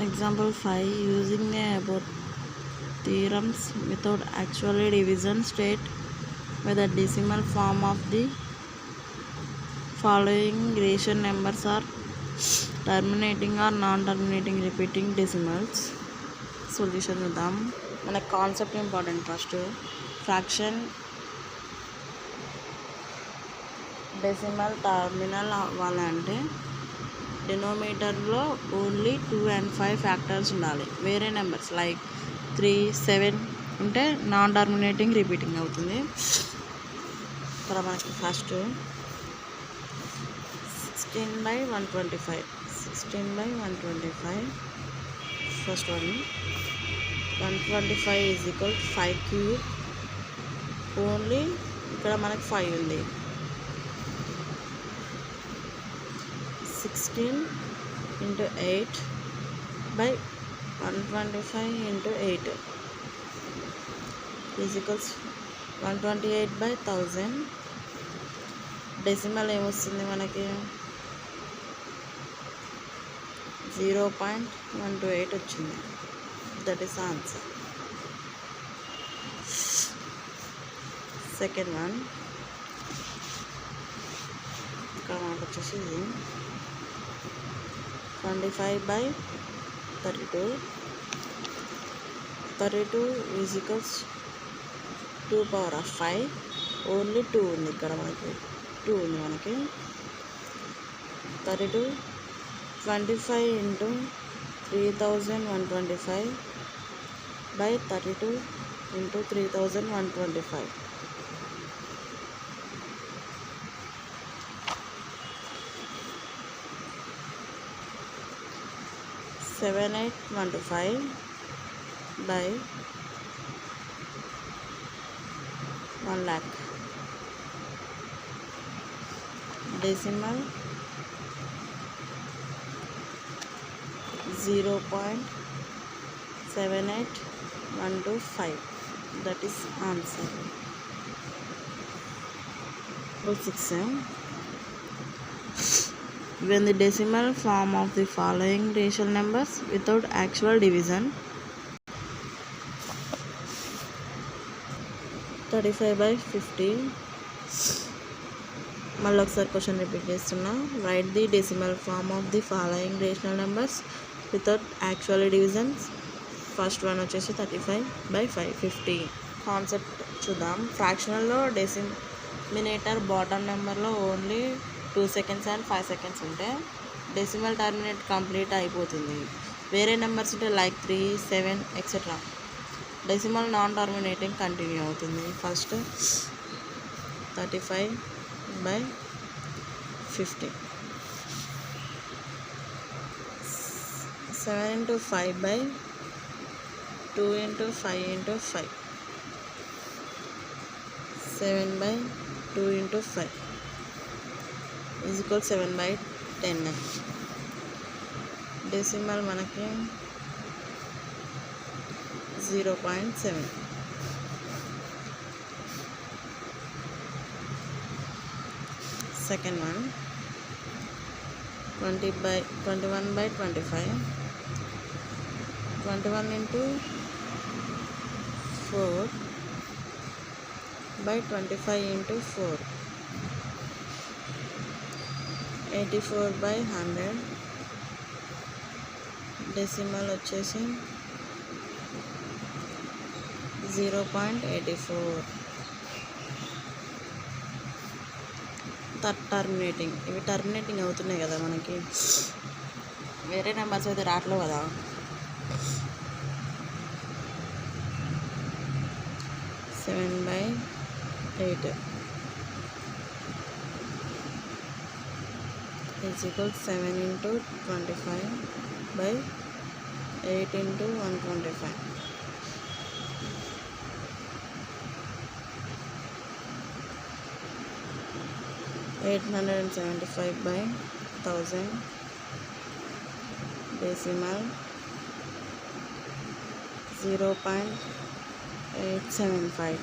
Example 5. Using the above theorems without actually division, state whether decimal form of the following ration numbers are terminating or non-terminating repeating decimals. Solution చూద్దాం. మనకు concept important. First fraction decimal terminal అవ్వాలంటే డినోమినేటర్లో only 2 and 5 factors ఉండాలి. వేరే numbers like 3, 7 ఉంటే non terminating repeating అవుతుంది. ఇక్కడ మనకి first 16/125 first one 125 is equal 5 cube. Only ఇక్కడ మనకి 5 ఉంది. 16 into 8 by 125 into 8 is equals 128 by 1000. Decimal ఏమొస్తుంది మనకి 0.128 వచ్చింది. That is answer. Second one ఇక్కడ మనకు వచ్చేసి 25/32 is equals 2 power of 5. Only 2 ఉంది ఇక్కడ మనకి 2 ఉంది మనకి 32 25 into 3125 by 32 into 3125. 7815 by 1 lakh. Decimal 0.78125. That is answer. 6. When the decimal form of the following rational numbers without actual division 35/50. మళ్ళీ ఒకసారి క్వశ్చన్ రిపీట్ చేస్తున్నా. Write the decimal form of the following rational numbers without actual divisions. First one వచ్చేసి 35/5 50. Concept చూద్దాం. ఫ్రాక్షనల్లో denominator bottom నెంబర్లో only 2 seconds and 5 seconds ఉంటే decimal terminate complete అయిపోతుంది. వేరే నెంబర్స్ ఉంటే like 3, 7 etcetera decimal non terminating continue అవుతుంది. First 35/50 7 into 5/2 into 5 into 5 7/2 into 5 is equal 7/10. Decimal మనకి 0.7. Second one 21/25 21 into 4 by 25 into 4 84/100. Decimal వచ్చేసి 0.84. టర్మినేటింగ్ ఇవి terminating అవుతున్నాయి కదా మనకి. వేరే నెంబర్స్ అయితే రావట్లేవు కదా. 7/8 is equal 7 into 25 by 8 into 125. 875/1000. Decimal 0.875.